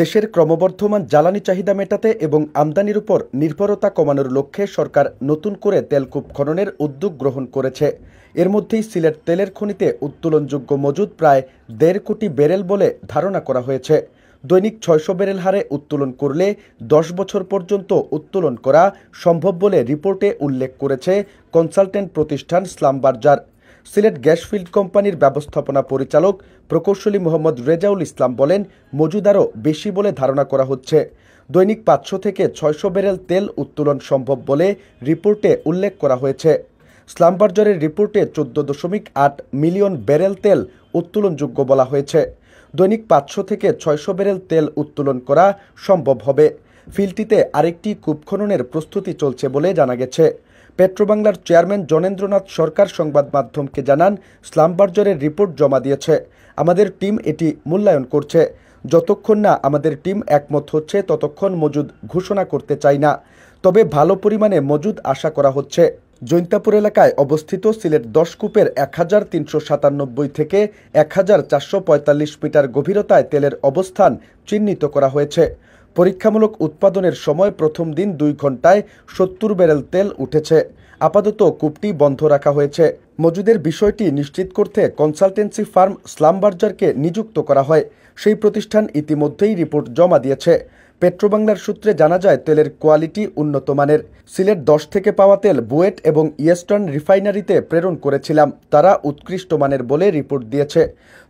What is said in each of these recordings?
দেশের ক্রমবর্ধমান জ্বালানি চাহিদা মেটাতে এবং আমদানির উপর নির্ভরতা কমানোর লক্ষ্যে সরকার নতুন করে তেলকূপ খননের উদ্যোগ গ্রহণ করেছে। এর মধ্যেই সিলেট তেলের খনিতে উত্তোলনযোগ্য মজুদ প্রায় ১.৫ কোটি ব্যারেল বলে ধারণা করা হয়েছে। দৈনিক ৬০০ ব্যারেল হারে উত্তোলন করলে ১০ বছর পর্যন্ত উত্তোলন করা সম্ভব বলে রিপোর্টে উল্লেখ করেছে কনসালটেন্ট প্রতিষ্ঠান স্লামবার্জার। সিলেট গ্যাস ফিল্ড কোম্পানির ব্যবস্থাপনা পরিচালক প্রকৌশলী মোহাম্মদ রেজাউল ইসলাম বলেন, মজুদ আরও বেশি বলে ধারণা করা হচ্ছে। দৈনিক ৫০০ থেকে ৬০০ ব্যারেল তেল উত্তোলন সম্ভব বলে রিপোর্টে উল্লেখ করা হয়েছে। স্লামবার্জারের রিপোর্টে ১৪.৮ মিলিয়ন ব্যারেল তেল উত্তোলনযোগ্য বলা হয়েছে। দৈনিক ৫০০ থেকে ৬০০ ব্যারেল তেল উত্তোলন করা সম্ভব হবে। ফিল্ডটিতে আরেকটি কূপ খননের প্রস্তুতি চলছে বলে জানা গেছে। পেট্রোবাংলার চেয়ারম্যান জনেন্দ্রনাথ সরকার সংবাদ মাধ্যমকে জানান, স্লামবার্জারের রিপোর্ট জমা দিয়েছে, আমাদের টিম এটি মূল্যায়ন করছে। যতক্ষণ না আমাদের টিম একমত হচ্ছে ততক্ষণ মজুদ ঘোষণা করতে চাই না, তবে ভালো পরিমাণে মজুদ আশা করা হচ্ছে। জৈন্তাপুর এলাকায় অবস্থিত সিলেট ১০ কূপের ১,৩৯৭ থেকে ১,৪৪৫ মিটার গভীরতায় তেলের অবস্থান চিহ্নিত করা হয়েছে। পরীক্ষামূলক উৎপাদনের সময় প্রথম দিন ২ ঘন্টায় ৭০ ব্যারেল তেল উঠেছে। আপাতত কূপটি বন্ধ রাখা হয়েছে। মজুদের বিষয়টি নিশ্চিত করতে কনসালটেন্সি ফার্ম স্লামবার্জারকে নিযুক্ত করা হয়। সেই প্রতিষ্ঠান ইতিমধ্যেই রিপোর্ট জমা দিয়েছে। পেট্রোবাংলার সূত্রে জানা যায়, তেলের কোয়ালিটি উন্নত মানের। সিলেট ১০ থেকে পাওয়া তেল বুয়েট এবং ইস্টার্ন রিফাইনারিতে প্রেরণ করেছিলাম, তারা উৎকৃষ্ট মানের বলে রিপোর্ট দিয়েছে।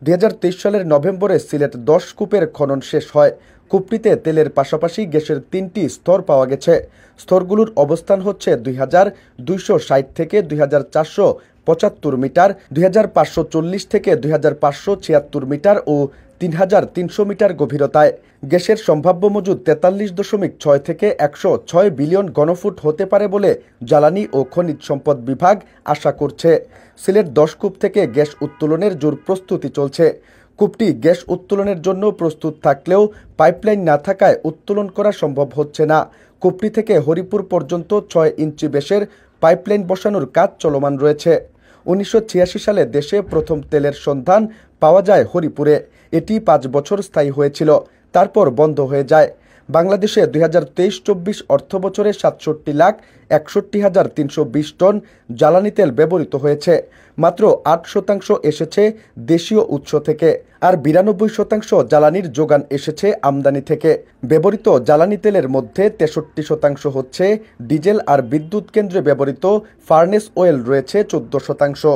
২০২৩ সালের নভেম্বরে সিলেট ১০ কূপের খনন শেষ হয়। কূপটিতে তেলের পাশাপাশি গ্যাসের ৩টি স্তর পাওয়া গেছে। স্তরগুলোর অবস্থান হচ্ছে ২,২৬০ থেকে ২,৪৭৫ মিটার, ২,৫৪০ থেকে ২,৫৭৬ মিটার ও ৩,৩০০ মিটার গভীরতায়। গ্যাসের সম্ভাব্য মজুদ ৪৩.৬ থেকে ১০৬ বিলিয়ন ঘনফুট হতে পারে বলে জ্বালানি ও খনিজ সম্পদ বিভাগ আশা করছে। সিলেট ১০ কূপ থেকে গ্যাস উত্তোলনের জোর প্রস্তুতি চলছে। কূপটি গ্যাস উত্তোলনের জন্য প্রস্তুত থাকলেও পাইপলাইন না থাকায় উত্তোলন করা সম্ভব হচ্ছে না। কূপটি থেকে হরিপুর পর্যন্ত ৬ ইঞ্চি ব্যাসের পাইপলাইন বসানোর কাজ চলমান রয়েছে। ১৯৮৬ সালে দেশে প্রথম তেলের সন্ধান পাওয়া যায় হরিপুরে। এটি ৫ বছর স্থায়ী হয়েছিল, তারপর বন্ধ হয়ে যায়। বাংলাদেশে ২০২৩-২৪ অর্থবছরে ৬৭,৬১,৩২০ টন জ্বালানি তেল ব্যবহৃত হয়েছে। মাত্র ৮% এসেছে দেশীয় উৎস থেকে, আর ৯২% জ্বালানির যোগান এসেছে আমদানি থেকে। ব্যবহৃত জ্বালানি তেলের মধ্যে ৬৩% হচ্ছে ডিজেল, আর বিদ্যুৎ কেন্দ্রে ব্যবহৃত ফার্নেস অয়েল রয়েছে ১৪%।